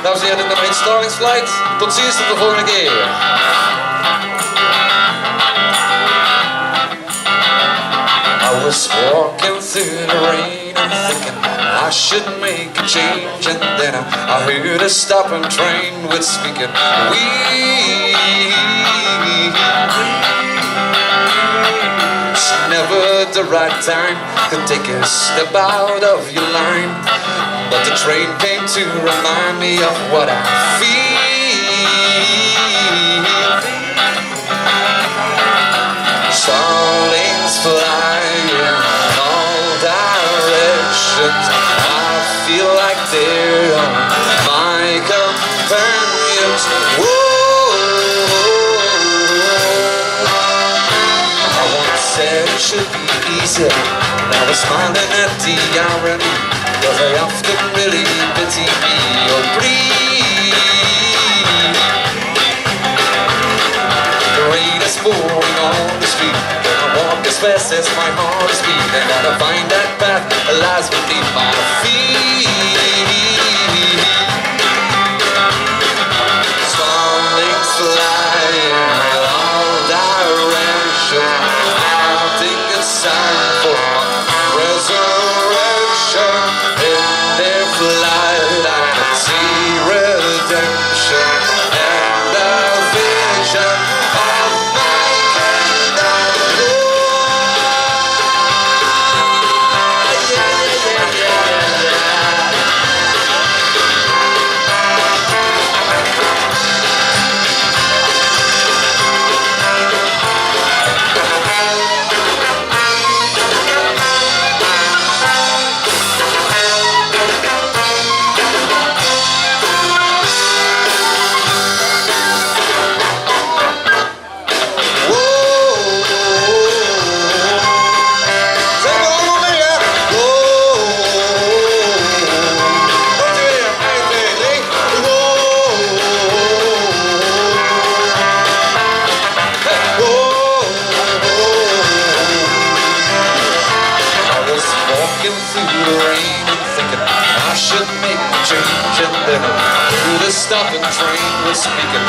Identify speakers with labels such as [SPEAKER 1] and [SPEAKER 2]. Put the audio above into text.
[SPEAKER 1] Dames en heren, de mijn Starlingsflight. Tot ziens, tot de volgende keer. I was walking through the rain and thinking I should make a change, and then I heard a stopping train with speaking. It's never the right time to take a step out of your line, but the train came to remind me of what I feel. Starlings fly in all directions. I feel like they're my companions. Whoa. I once said it should be easy. Now I'm smiling at the irony, 'cause I often really pity me or breathe. The rain is pouring on the street, and I walk as fast as my heart is beating, and I find that path lies beneath my feet. Starlings fly in all directions. I think it's time for resurrection. In their flight I can see redemption and a vision of my kingdom. Through the rain and thinking I should make a change, and then through the stopping train was speaking.